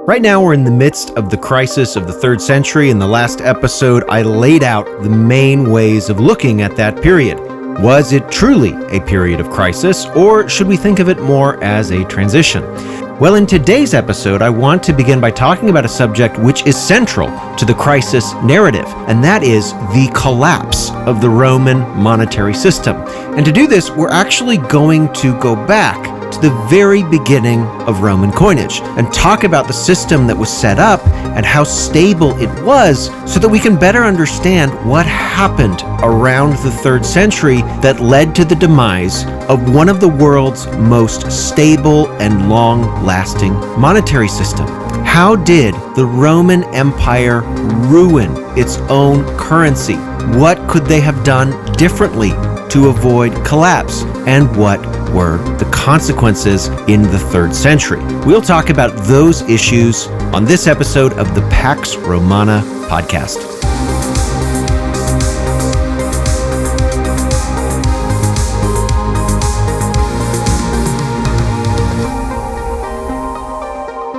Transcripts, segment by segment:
Right now, we're in the midst of the crisis of the 3rd century. In the last episode, I laid out the main ways of looking at that period. Was it truly a period of crisis, or should we think of it more as a transition? Well, in today's episode, I want to begin by talking about a subject which is central to the crisis narrative, and that is the collapse of the Roman monetary system. And to do this, we're actually going to go back to the very beginning of Roman coinage and talk about the system that was set up and how stable it was so that we can better understand what happened around the 3rd century that led to the demise of one of the world's most stable and long-lasting monetary system. How did the Roman Empire ruin its own currency? What could they have done differently to avoid collapse? And what were the consequences in the 3rd century? We'll talk about those issues on this episode of the Pax Romana podcast.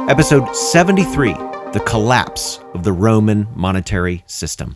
Episode 73, The Collapse of the Roman Monetary System.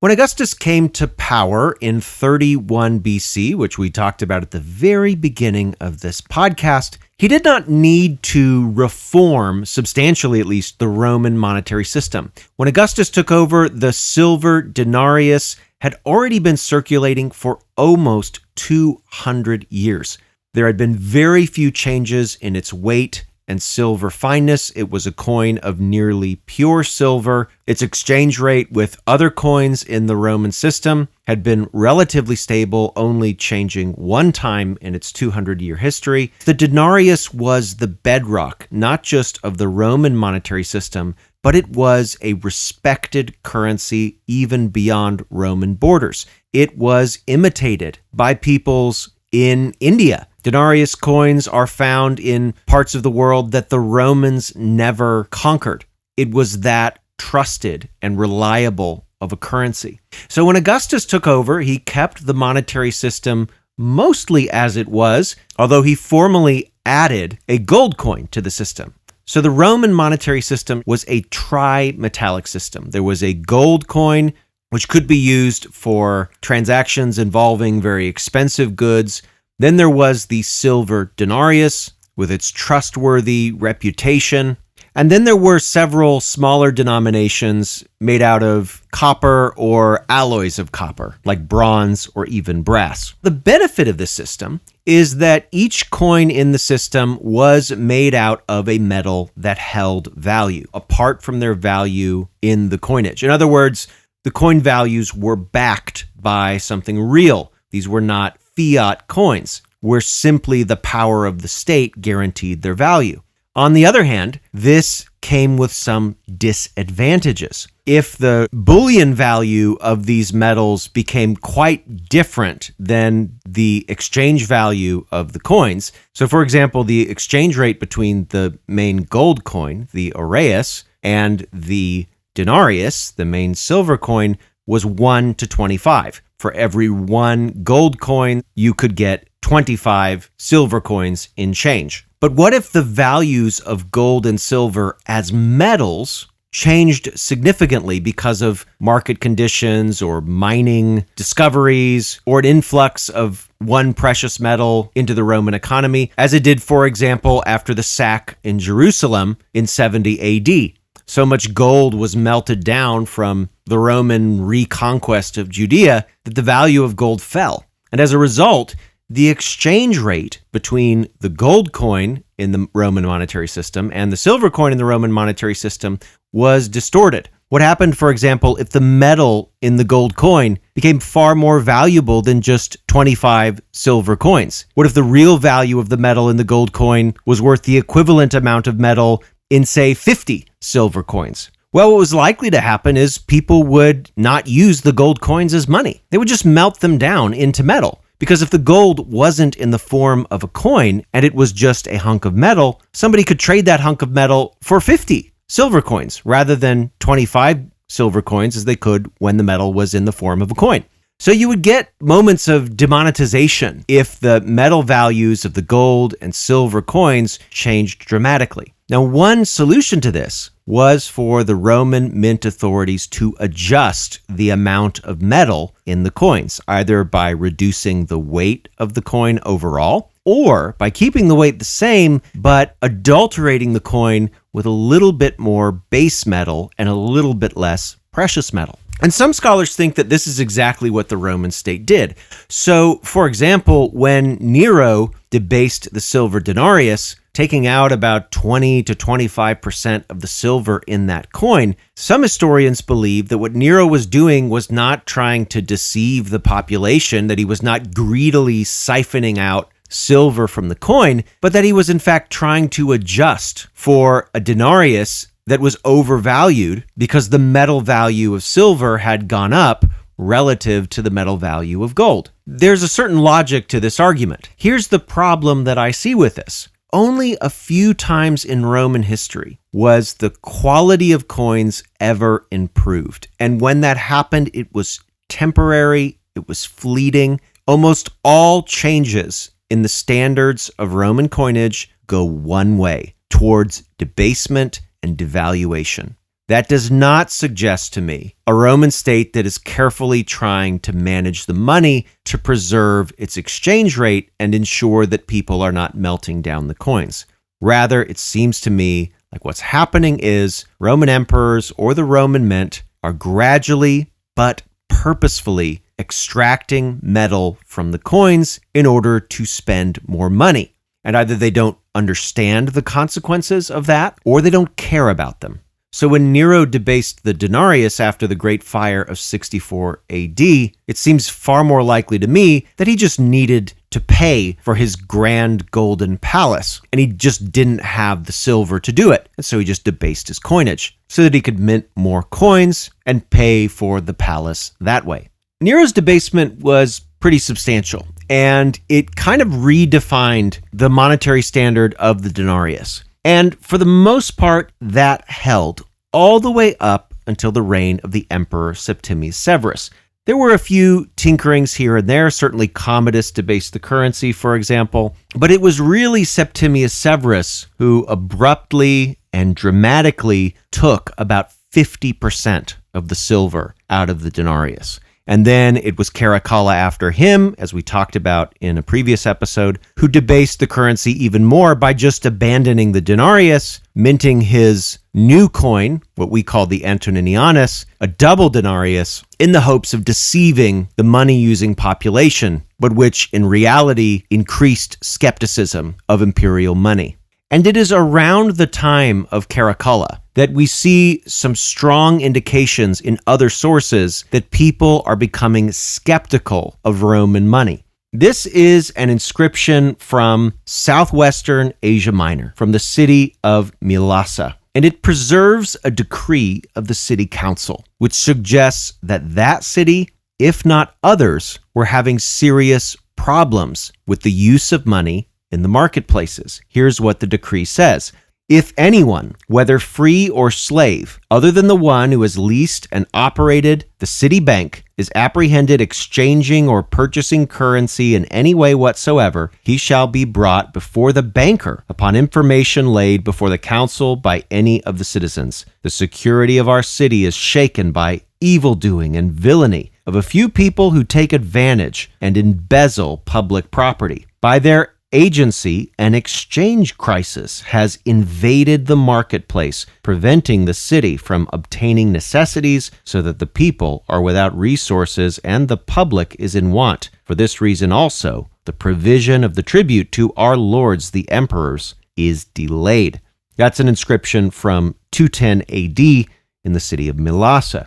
When Augustus came to power in 31 BC, which we talked about at the very beginning of this podcast, he did not need to reform, substantially at least, the Roman monetary system. When Augustus took over, the silver denarius had already been circulating for almost 200 years. There had been very few changes in its weight and silver fineness. It was a coin of nearly pure silver. Its exchange rate with other coins in the Roman system had been relatively stable, only changing one time in its 200-year history. The denarius was the bedrock, not just of the Roman monetary system, but it was a respected currency even beyond Roman borders. It was imitated by peoples in India. Denarius coins are found in parts of the world that the Romans never conquered. It was that trusted and reliable of a currency. So when Augustus took over, he kept the monetary system mostly as it was, although he formally added a gold coin to the system. So the Roman monetary system was a tri-metallic system. There was a gold coin, which could be used for transactions involving very expensive goods. Then there was the silver denarius with its trustworthy reputation. And then there were several smaller denominations made out of copper or alloys of copper, like bronze or even brass. The benefit of this system is that each coin in the system was made out of a metal that held value, apart from their value in the coinage. In other words, the coin values were backed by something real. These were not fiat coins, where simply the power of the state guaranteed their value. On the other hand, this came with some disadvantages. If the bullion value of these metals became quite different than the exchange value of the coins, so for example, the exchange rate between the main gold coin, the aureus, and the denarius, the main silver coin, was 1 to 25. For every 1 gold coin, you could get 25 silver coins in change. But what if the values of gold and silver as metals changed significantly because of market conditions or mining discoveries or an influx of one precious metal into the Roman economy, as it did, for example, after the sack in Jerusalem in 70 AD? So much gold was melted down from the Roman reconquest of Judea that the value of gold fell. And as a result, the exchange rate between the gold coin in the Roman monetary system and the silver coin in the Roman monetary system was distorted. What happened, for example, if the metal in the gold coin became far more valuable than just 25 silver coins? What if the real value of the metal in the gold coin was worth the equivalent amount of metal in, say, 50 silver coins? Well, what was likely to happen is people would not use the gold coins as money. They would just melt them down into metal. Because if the gold wasn't in the form of a coin and it was just a hunk of metal, somebody could trade that hunk of metal for 50 silver coins rather than 25 silver coins as they could when the metal was in the form of a coin. So you would get moments of demonetization if the metal values of the gold and silver coins changed dramatically. Now, one solution to this was for the Roman mint authorities to adjust the amount of metal in the coins, either by reducing the weight of the coin overall, or by keeping the weight the same, but adulterating the coin with a little bit more base metal and a little bit less precious metal. And some scholars think that this is exactly what the Roman state did. So, for example, when Nero debased the silver denarius, taking out about 20 to 25% of the silver in that coin, some historians believe that what Nero was doing was not trying to deceive the population, that he was not greedily siphoning out silver from the coin, but that he was in fact trying to adjust for a denarius that was overvalued because the metal value of silver had gone up relative to the metal value of gold. There's a certain logic to this argument. Here's the problem that I see with this. Only a few times in Roman history was the quality of coins ever improved. And when that happened, it was temporary, it was fleeting. Almost all changes in the standards of Roman coinage go one way, towards debasement and devaluation. That does not suggest to me a Roman state that is carefully trying to manage the money to preserve its exchange rate and ensure that people are not melting down the coins. Rather, it seems to me like what's happening is Roman emperors or the Roman mint are gradually but purposefully extracting metal from the coins in order to spend more money. And either they don't understand the consequences of that or they don't care about them. So when Nero debased the denarius after the Great Fire of 64 AD, it seems far more likely to me that he just needed to pay for his grand golden palace, and he just didn't have the silver to do it. And so he just debased his coinage so that he could mint more coins and pay for the palace that way. Nero's debasement was pretty substantial, and it kind of redefined the monetary standard of the denarius. And for the most part, that held all the way up until the reign of the Emperor Septimius Severus. There were a few tinkerings here and there. Certainly Commodus debased the currency, for example. But it was really Septimius Severus who abruptly and dramatically took about 50% of the silver out of the denarius. And then it was Caracalla after him, as we talked about in a previous episode, who debased the currency even more by just abandoning the denarius, minting his new coin, what we call the Antoninianus, a double denarius, in the hopes of deceiving the money-using population, but which in reality increased skepticism of imperial money. And it is around the time of Caracalla that we see some strong indications in other sources that people are becoming skeptical of Roman money. This is an inscription from southwestern Asia Minor, from the city of Mylassa, and it preserves a decree of the city council, which suggests that that city, if not others, were having serious problems with the use of money in the marketplaces. Here's what the decree says. If anyone, whether free or slave, other than the one who has leased and operated the city bank, is apprehended exchanging or purchasing currency in any way whatsoever, he shall be brought before the banker upon information laid before the council by any of the citizens. The security of our city is shaken by evildoing and villainy of a few people who take advantage and embezzle public property. By their agency, an exchange crisis has invaded the marketplace, preventing the city from obtaining necessities so that the people are without resources and the public is in want. For this reason also, the provision of the tribute to our lords, the emperors, is delayed. That's an inscription from 210 AD in the city of Mylassa.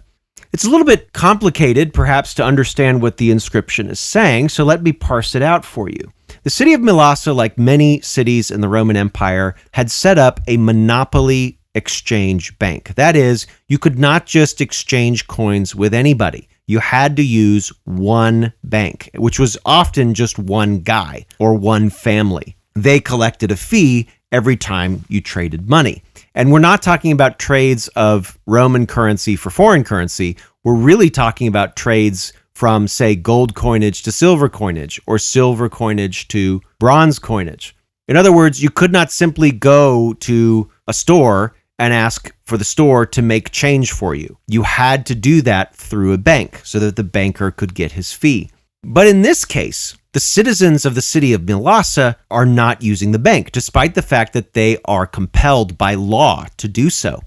It's a little bit complicated, perhaps, to understand what the inscription is saying, so let me parse it out for you. The city of Mylassa, like many cities in the Roman Empire, had set up a monopoly exchange bank. That is, you could not just exchange coins with anybody. You had to use one bank, which was often just one guy or one family. They collected a fee every time you traded money. And we're not talking about trades of Roman currency for foreign currency. We're really talking about trades from, say, gold coinage to silver coinage, or silver coinage to bronze coinage. In other words, you could not simply go to a store and ask for the store to make change for you. You had to do that through a bank so that the banker could get his fee. But in this case, the citizens of the city of Mylasa are not using the bank, despite the fact that they are compelled by law to do so.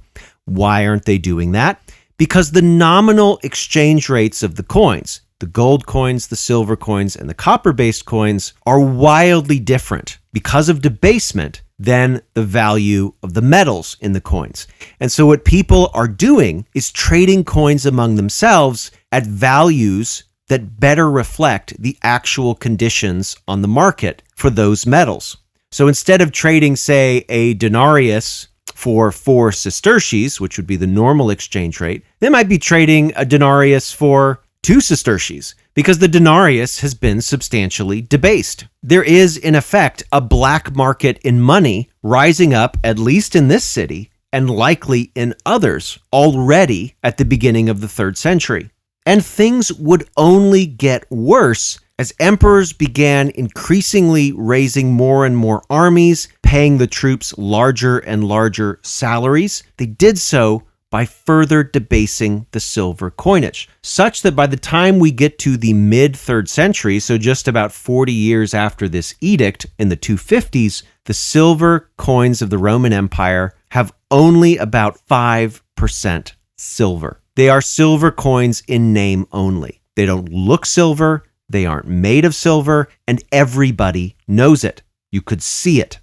Why aren't they doing that? Because the nominal exchange rates of the coins, the gold coins, the silver coins, and the copper-based coins, are wildly different because of debasement than the value of the metals in the coins. And so what people are doing is trading coins among themselves at values that better reflect the actual conditions on the market for those metals. So instead of trading, say, a denarius for 4 sesterces, which would be the normal exchange rate, they might be trading a denarius for 2 sesterces because the denarius has been substantially debased. There is, in effect, a black market in money rising up, at least in this city, and likely in others already at the beginning of the 3rd century. And things would only get worse as emperors began increasingly raising more and more armies, paying the troops larger and larger salaries. They did so by further debasing the silver coinage, such that by the time we get to the mid-3rd century, so just about 40 years after this edict in the 250s, the silver coins of the Roman Empire have only about 5% silver. They are silver coins in name only. They don't look silver, they aren't made of silver, and everybody knows it. You could see it.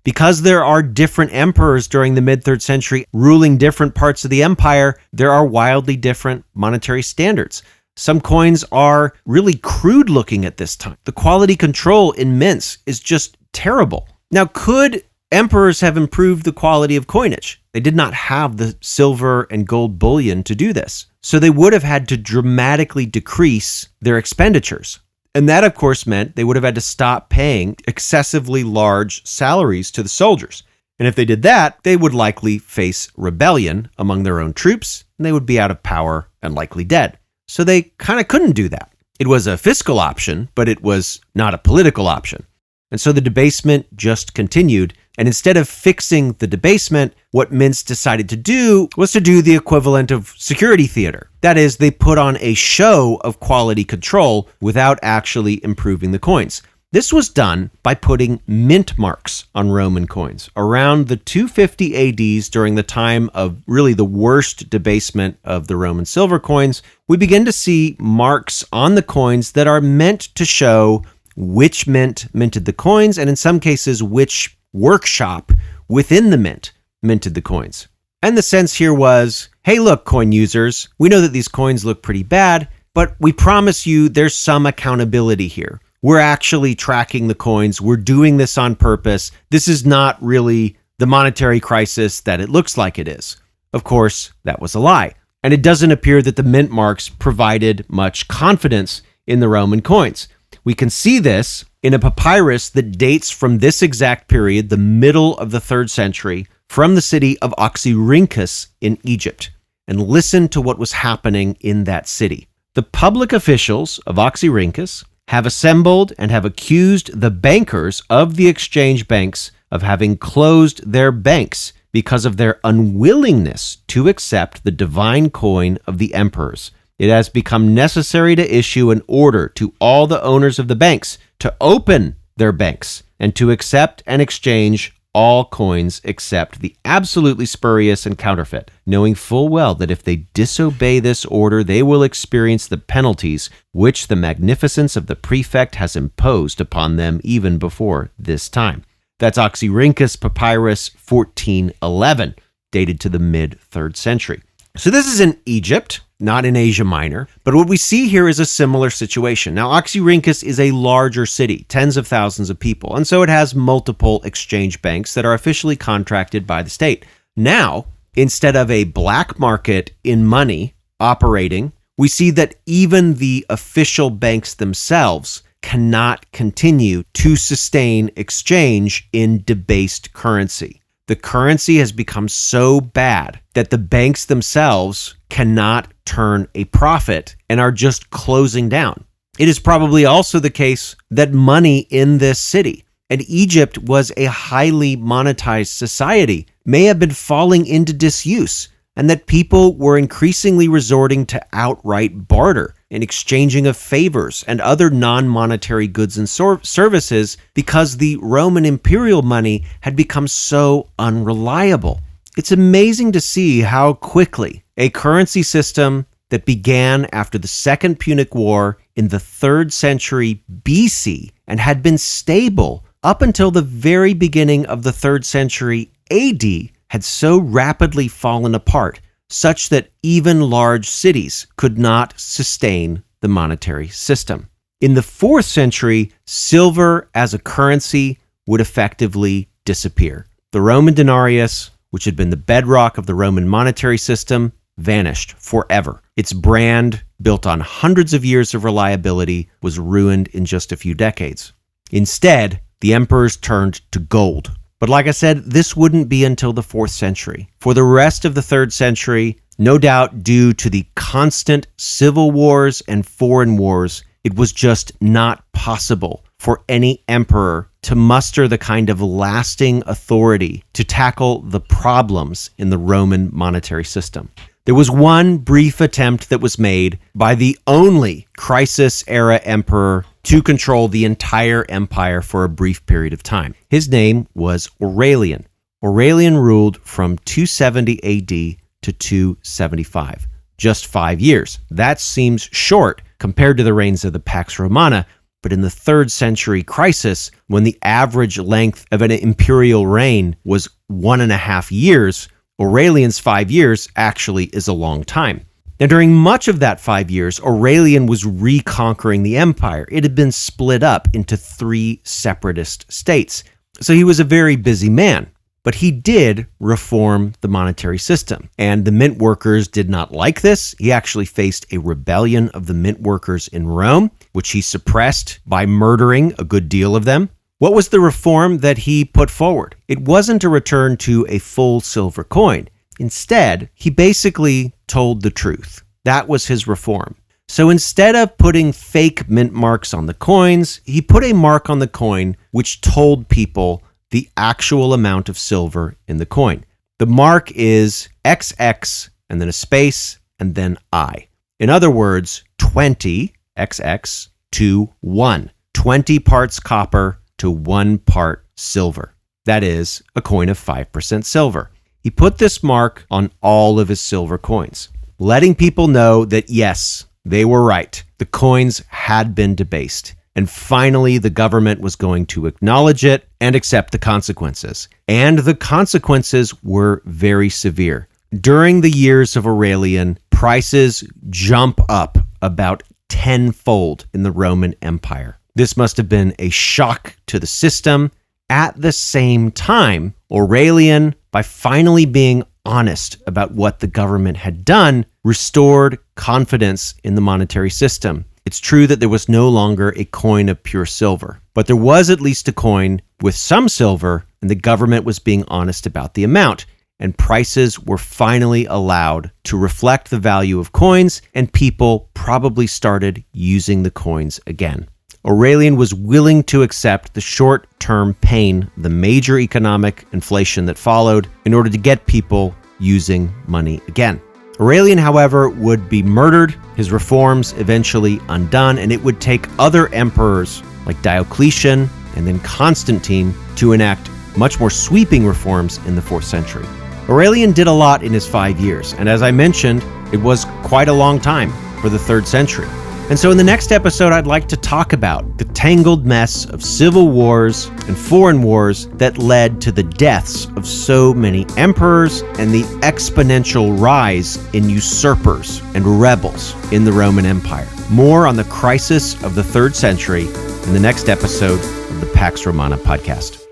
Because there are different emperors during the mid-3rd century ruling different parts of the empire, there are wildly different monetary standards. Some coins are really crude looking at this time. The quality control in mints is just terrible. Now, could emperors have improved the quality of coinage? They did not have the silver and gold bullion to do this. So they would have had to dramatically decrease their expenditures. And that, of course, meant they would have had to stop paying excessively large salaries to the soldiers. And if they did that, they would likely face rebellion among their own troops, and they would be out of power and likely dead. So they kind of couldn't do that. It was a fiscal option, but it was not a political option. And so the debasement just continued. And instead of fixing the debasement, what mints decided to do was to do the equivalent of security theater. That is, they put on a show of quality control without actually improving the coins. This was done by putting mint marks on Roman coins. Around the 250 ADs, during the time of really the worst debasement of the Roman silver coins, we begin to see marks on the coins that are meant to show which mint minted the coins, and in some cases, which workshop within the mint minted the coins. And the sense here was, hey, look, coin users, we know that these coins look pretty bad, but we promise you there's some accountability here. We're actually tracking the coins. We're doing this on purpose. This is not really the monetary crisis that it looks like it is. Of course, that was a lie. And it doesn't appear that the mint marks provided much confidence in the Roman coins. We can see this in a papyrus that dates from this exact period, the middle of the 3rd century, from the city of Oxyrhynchus in Egypt. And listen to what was happening in that city. The public officials of Oxyrhynchus have assembled and have accused the bankers of the exchange banks of having closed their banks because of their unwillingness to accept the divine coin of the emperors. It has become necessary to issue an order to all the owners of the banks to open their banks and to accept and exchange all coins except the absolutely spurious and counterfeit, knowing full well that if they disobey this order, they will experience the penalties which the magnificence of the prefect has imposed upon them even before this time. That's Oxyrhynchus Papyrus 1411, dated to the mid-3rd century. So this is in Egypt, not in Asia Minor, but what we see here is a similar situation. Now, Oxyrhynchus is a larger city, tens of thousands of people, and so it has multiple exchange banks that are officially contracted by the state. Now, instead of a black market in money operating, we see that even the official banks themselves cannot continue to sustain exchange in debased currency. The currency has become so bad that the banks themselves cannot turn a profit and are just closing down. It is probably also the case that money in this city and Egypt was a highly monetized society, may have been falling into disuse, and that people were increasingly resorting to outright barter and exchanging of favors and other non-monetary goods and services because the Roman imperial money had become so unreliable. It's amazing to see how quickly a currency system that began after the Second Punic War in the 3rd century BC and had been stable up until the very beginning of the 3rd century AD had so rapidly fallen apart, such that even large cities could not sustain the monetary system. In the 4th century, silver as a currency would effectively disappear. The Roman denarius, which had been the bedrock of the Roman monetary system, vanished forever. Its brand, built on hundreds of years of reliability, was ruined in just a few decades. Instead, the emperors turned to gold. But like I said, this wouldn't be until the 4th century. For the rest of the 3rd century, no doubt due to the constant civil wars and foreign wars, it was just not possible for any emperor to muster the kind of lasting authority to tackle the problems in the Roman monetary system. There was one brief attempt that was made by the only crisis-era emperor to control the entire empire for a brief period of time. His name was Aurelian. Aurelian ruled from 270 AD to 275, just 5 years. That seems short compared to the reigns of the Pax Romana, but in the 3rd century crisis, when the average length of an imperial reign was 1.5 years, Aurelian's 5 years actually is a long time. Now, during much of that 5 years, Aurelian was reconquering the empire. It had been split up into 3 separatist states. So he was a very busy man. But he did reform the monetary system. And the mint workers did not like this. He actually faced a rebellion of the mint workers in Rome, which he suppressed by murdering a good deal of them. What was the reform that he put forward? It wasn't a return to a full silver coin. Instead, he basically told the truth. That was his reform. So instead of putting fake mint marks on the coins, he put a mark on the coin which told people the actual amount of silver in the coin. The mark is XX and then a space and then I. In other words, 20 XX to 1. 20 parts copper to 1 part silver. That is a coin of 5% silver. He put this mark on all of his silver coins, letting people know that yes, they were right. The coins had been debased. And finally, the government was going to acknowledge it and accept the consequences. And the consequences were very severe. During the years of Aurelian, prices jump up about tenfold in the Roman Empire. This must have been a shock to the system. At the same time, Aurelian, by finally being honest about what the government had done, restored confidence in the monetary system. It's true that there was no longer a coin of pure silver, but there was at least a coin with some silver, and the government was being honest about the amount, and prices were finally allowed to reflect the value of coins, and people probably started using the coins again. Aurelian was willing to accept the short-term pain, the major economic inflation that followed, in order to get people using money again. Aurelian, however, would be murdered, his reforms eventually undone, and it would take other emperors like Diocletian and then Constantine to enact much more sweeping reforms in the 4th century. Aurelian did a lot in his 5 years, and as I mentioned, it was quite a long time for the 3rd century. And so in the next episode, I'd like to talk about the tangled mess of civil wars and foreign wars that led to the deaths of so many emperors and the exponential rise in usurpers and rebels in the Roman Empire. More on the crisis of the 3rd century in the next episode of the Pax Romana podcast.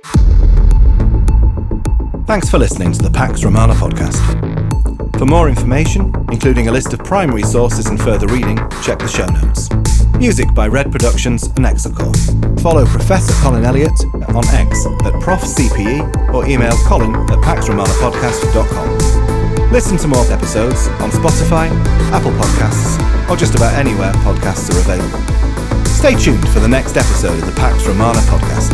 Thanks for listening to the Pax Romana podcast. For more information, including a list of primary sources and further reading, check the show notes. Music by Red Productions and Exocore. Follow Professor Colin Elliott on X at ProfCPE or email colin@paxromanapodcast.com. Listen to more episodes on Spotify, Apple Podcasts, or just about anywhere podcasts are available. Stay tuned for the next episode of the Pax Romana podcast.